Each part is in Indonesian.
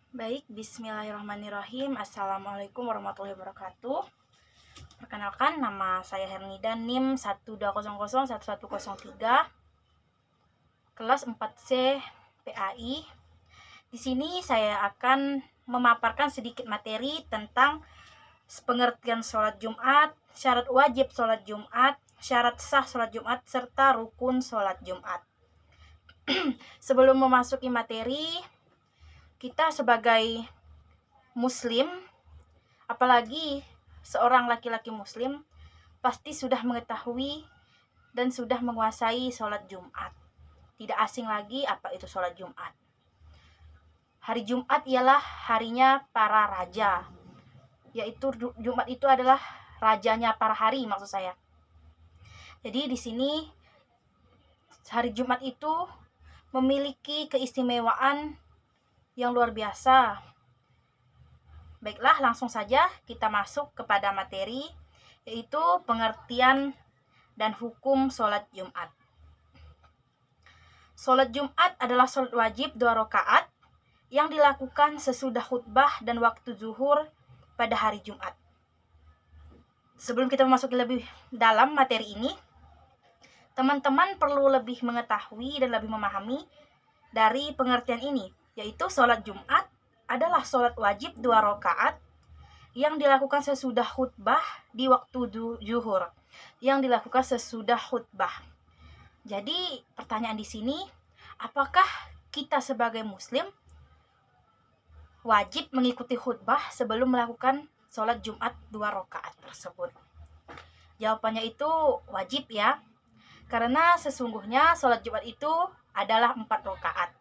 Baik, bismillahirrahmanirrahim. Assalamualaikum warahmatullahi wabarakatuh. Perkenalkan, nama saya Hernida, NIM 120011103, kelas 4C PAI. Di sini saya akan memaparkan sedikit materi tentang pengertian sholat Jumat, syarat wajib sholat Jumat, syarat sah sholat Jumat, serta rukun sholat Jumat. Sebelum memasuki materi, kita sebagai muslim, apalagi seorang laki-laki muslim, pasti sudah mengetahui dan sudah menguasai sholat Jumat. Tidak asing lagi apa itu sholat Jumat. Hari Jumat ialah harinya para raja, yaitu Jumat itu adalah rajanya para hari, maksud saya. Jadi di sini hari Jumat itu memiliki keistimewaan yang luar biasa. Baiklah, langsung saja kita masuk kepada materi, yaitu pengertian dan hukum sholat Jumat. Sholat Jumat adalah sholat wajib 2 rakaat yang dilakukan sesudah khutbah dan waktu zuhur pada hari Jumat. Sebelum kita memasuki lebih dalam materi ini, teman-teman perlu lebih mengetahui dan lebih memahami dari pengertian ini, yaitu sholat Jumat adalah sholat wajib 2 rakaat yang dilakukan sesudah khutbah di waktu zuhur, yang dilakukan sesudah khutbah. Jadi pertanyaan di sini, apakah kita sebagai muslim wajib mengikuti khutbah sebelum melakukan sholat Jumat 2 rakaat tersebut? Jawabannya itu wajib ya, karena sesungguhnya sholat Jumat itu adalah 4 rakaat.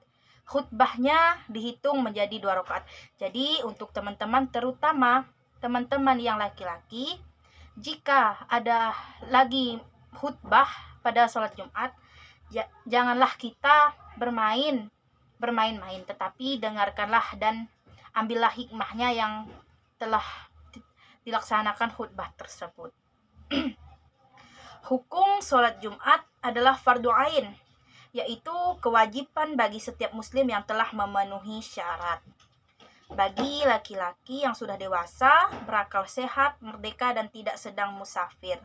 Khutbahnya dihitung menjadi 2 rakaat. Jadi untuk teman-teman, terutama teman-teman yang laki-laki, jika ada lagi khutbah pada sholat Jumat, janganlah kita bermain-main, tetapi dengarkanlah dan ambillah hikmahnya yang telah dilaksanakan khutbah tersebut. Hukum sholat Jumat adalah fardu ain, yaitu kewajiban bagi setiap muslim yang telah memenuhi syarat. Bagi laki-laki yang sudah dewasa, berakal sehat, merdeka, dan tidak sedang musafir.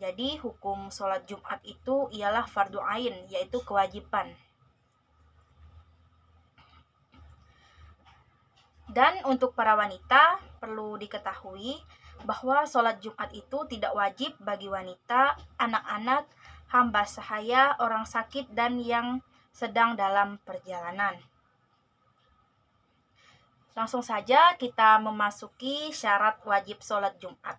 Jadi hukum sholat Jumat itu ialah fardu ain, yaitu kewajiban. Dan untuk para wanita, perlu diketahui bahwa sholat Jumat itu tidak wajib bagi wanita, anak-anak, hamba sahaya, orang sakit, dan yang sedang dalam perjalanan. Langsung saja kita memasuki syarat wajib sholat Jumat.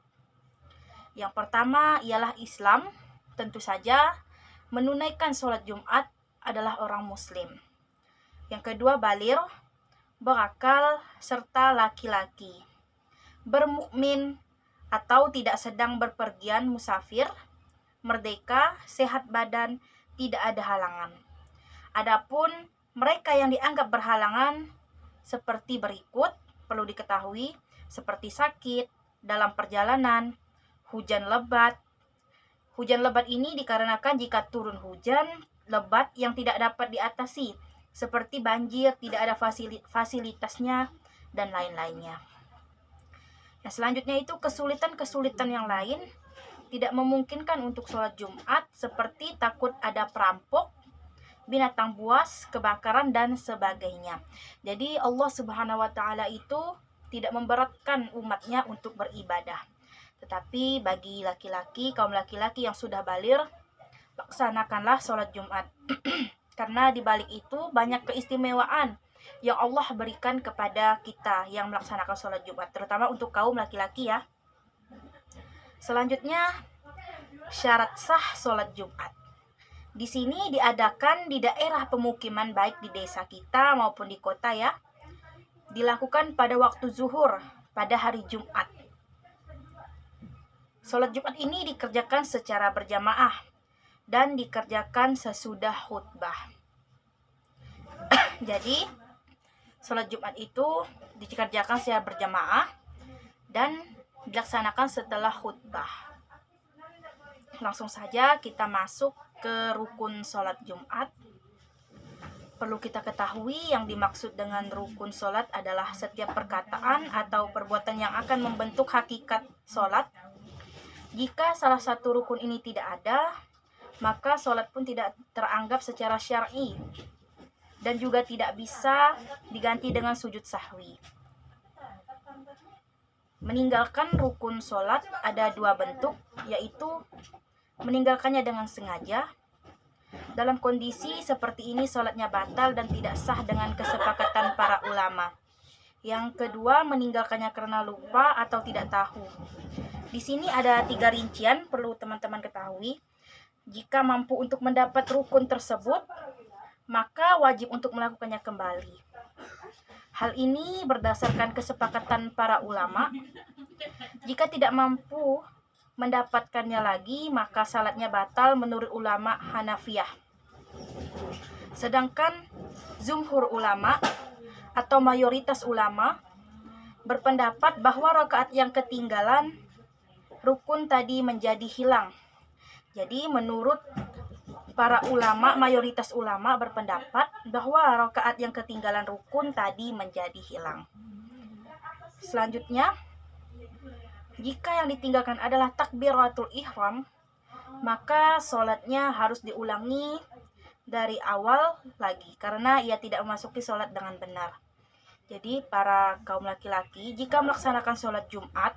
Yang pertama ialah Islam. Tentu saja menunaikan sholat Jumat adalah orang muslim. Yang kedua baligh, berakal, serta laki-laki, bermukmin atau tidak sedang berpergian musafir, merdeka, sehat badan, tidak ada halangan. Adapun mereka yang dianggap berhalangan seperti berikut, perlu diketahui, seperti sakit, dalam perjalanan, hujan lebat. Hujan lebat ini dikarenakan jika turun hujan lebat yang tidak dapat diatasi, seperti banjir, tidak ada fasilitasnya, dan lain-lainnya. Yang selanjutnya itu kesulitan-kesulitan yang lain tidak memungkinkan untuk sholat Jumat, seperti takut ada perampok, binatang buas, kebakaran, dan sebagainya. Jadi Allah Subhanahu wa Ta'ala itu tidak memberatkan umatnya untuk beribadah. Tetapi bagi laki-laki, kaum laki-laki yang sudah baligh, laksanakanlah sholat Jumat. Karena di balik itu banyak keistimewaan yang Allah berikan kepada kita yang melaksanakan sholat Jumat, terutama untuk kaum laki-laki ya. Selanjutnya, syarat sah sholat Jumat. Di sini diadakan di daerah pemukiman, baik di desa kita maupun di kota ya. Dilakukan pada waktu zuhur pada hari Jumat. Sholat Jumat ini dikerjakan secara berjamaah dan dikerjakan sesudah khutbah. Jadi sholat Jumat itu dikerjakan secara berjamaah dan dilaksanakan setelah khutbah. Langsung saja kita masuk ke rukun sholat Jumat. Perlu kita ketahui yang dimaksud dengan rukun sholat adalah setiap perkataan atau perbuatan yang akan membentuk hakikat sholat. Jika salah satu rukun ini tidak ada, maka sholat pun tidak teranggap secara syar'i dan juga tidak bisa diganti dengan sujud sahwi. Meninggalkan rukun sholat ada dua bentuk, yaitu meninggalkannya dengan sengaja. Dalam kondisi seperti ini sholatnya batal dan tidak sah dengan kesepakatan para ulama. Yang kedua, meninggalkannya karena lupa atau tidak tahu. Di sini ada 3 rincian perlu teman-teman ketahui. Jika mampu untuk mendapat rukun tersebut, maka wajib untuk melakukannya kembali. Hal ini berdasarkan kesepakatan para ulama. Jika tidak mampu mendapatkannya lagi, maka salatnya batal menurut ulama Hanafiyah. Sedangkan jumhur ulama atau mayoritas ulama berpendapat bahwa rakaat yang ketinggalan rukun tadi menjadi hilang. Jadi menurut para ulama, mayoritas ulama berpendapat bahwa rakaat yang ketinggalan rukun tadi menjadi hilang. Selanjutnya, jika yang ditinggalkan adalah takbiratul ihram, maka sholatnya harus diulangi dari awal lagi karena ia tidak memasuki sholat dengan benar. Jadi para kaum laki-laki, jika melaksanakan sholat Jumat,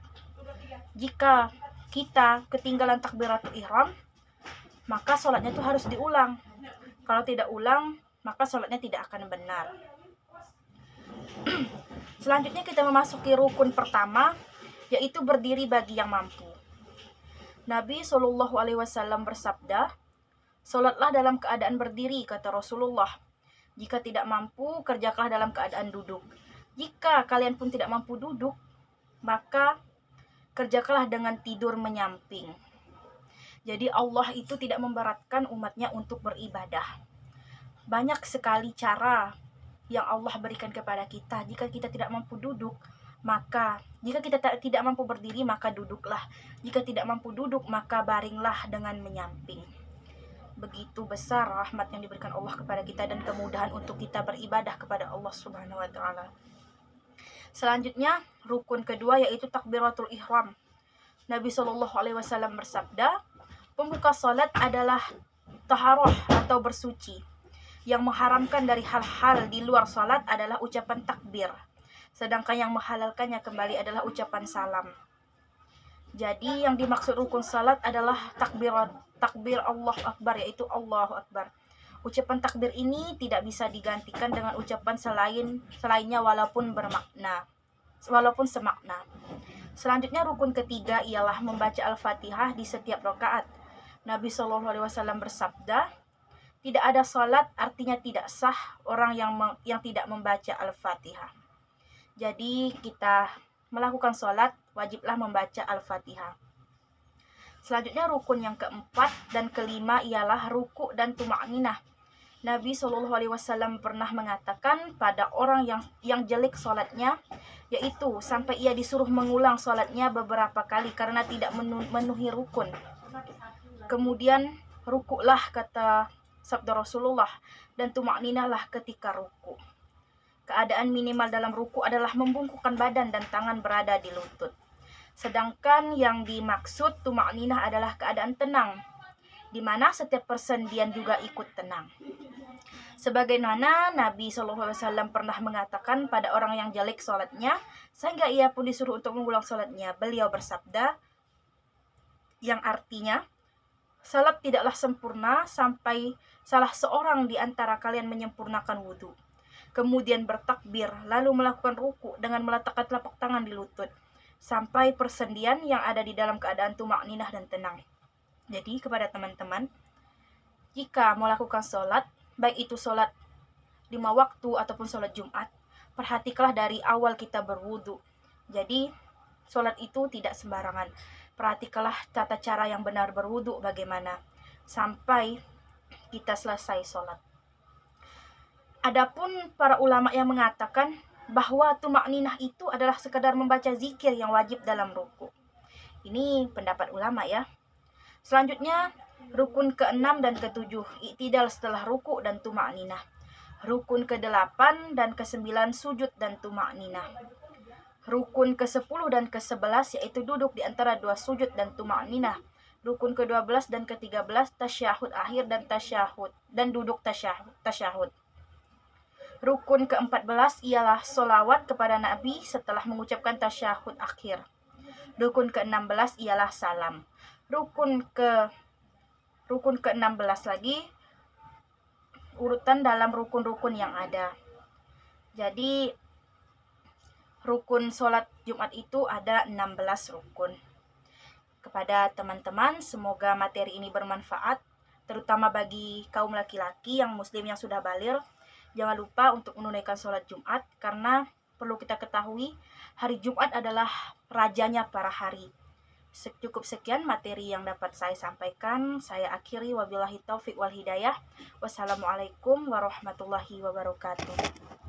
jika kita ketinggalan takbiratul ihram, maka sholatnya itu harus diulang. Kalau tidak ulang, maka sholatnya tidak akan benar. Selanjutnya kita memasuki rukun pertama, yaitu berdiri bagi yang mampu. Nabi SAW bersabda, "Sholatlah dalam keadaan berdiri," kata Rasulullah. "Jika tidak mampu, kerjakanlah dalam keadaan duduk. Jika kalian pun tidak mampu duduk, maka kerjakanlah dengan tidur menyamping." Jadi Allah itu tidak memberatkan umatnya untuk beribadah. Banyak sekali cara yang Allah berikan kepada kita. Jika kita tidak mampu duduk, maka jika kita tidak mampu berdiri, maka duduklah. Jika tidak mampu duduk, maka baringlah dengan menyamping. Begitu besar rahmat yang diberikan Allah kepada kita dan kemudahan untuk kita beribadah kepada Allah Subhanahu wa taala. Selanjutnya, rukun kedua yaitu takbiratul ihram. Nabi SAW bersabda, "Pembuka salat adalah taharah atau bersuci. Yang mengharamkan dari hal-hal di luar salat adalah ucapan takbir. Sedangkan yang menghalalkannya kembali adalah ucapan salam." Jadi yang dimaksud rukun salat adalah takbir Allah Akbar, yaitu Allahu Akbar. Ucapan takbir ini tidak bisa digantikan dengan ucapan selainnya walaupun semakna. Selanjutnya rukun ketiga ialah membaca Al-Fatihah di setiap rakaat. Nabi SAW bersabda, "Tidak ada salat, artinya tidak sah orang yang tidak membaca Al-Fatihah." Jadi kita melakukan salat wajiblah membaca Al-Fatihah. Selanjutnya rukun yang keempat dan kelima ialah ruku dan tuma'ninah. Nabi SAW pernah mengatakan pada orang yang jelek salatnya, yaitu sampai ia disuruh mengulang salatnya beberapa kali karena tidak memenuhi rukun. Kemudian rukuklah, kata sabda Rasulullah, dan tuma'ninahlah ketika ruku. Keadaan minimal dalam ruku adalah membungkukkan badan dan tangan berada di lutut. Sedangkan yang dimaksud tuma'ninah adalah keadaan tenang, di mana setiap persendian juga ikut tenang. Sebagaimana Nabi SAW pernah mengatakan pada orang yang jelek sholatnya, sehingga ia pun disuruh untuk mengulang sholatnya. Beliau bersabda, yang artinya, salat tidaklah sempurna sampai salah seorang di antara kalian menyempurnakan wudhu, kemudian bertakbir, lalu melakukan ruku dengan meletakkan telapak tangan di lutut, sampai persendian yang ada di dalam keadaan tuma'ninah dan tenang. Jadi kepada teman-teman, jika melakukan sholat, baik itu sholat 5 waktu ataupun sholat Jumat, perhatikanlah dari awal kita berwudu. Jadi sholat itu tidak sembarangan. Perhatikanlah tata cara yang benar berwudu bagaimana sampai kita selesai sholat. Adapun para ulama yang mengatakan bahwa tuma'ninah itu adalah sekadar membaca zikir yang wajib dalam ruku. Ini pendapat ulama ya. Selanjutnya rukun ke-6 dan ke-7, i'tidal setelah ruku dan tuma'ninah. Rukun ke-8 dan ke-9 sujud dan tumakninah. Rukun ke-10 dan ke-11 yaitu duduk di antara dua sujud dan tumakninah. Rukun ke-12 dan ke-13 tasyahud akhir dan duduk tasyahud. Rukun ke-14 ialah solawat kepada Nabi setelah mengucapkan tasyahud akhir. Rukun ke-16 ialah salam. Rukun ke-16 lagi urutan dalam rukun-rukun yang ada. Jadi rukun sholat Jumat itu ada 16 rukun. Kepada teman-teman, semoga materi ini bermanfaat, terutama bagi kaum laki-laki yang muslim yang sudah baligh. Jangan lupa untuk menunaikan sholat Jumat, karena perlu kita ketahui hari Jumat adalah rajanya para hari. Cukup sekian materi yang dapat saya sampaikan. Saya akhiri, wabillahi taufik wal hidayah. Wassalamualaikum warahmatullahi wabarakatuh.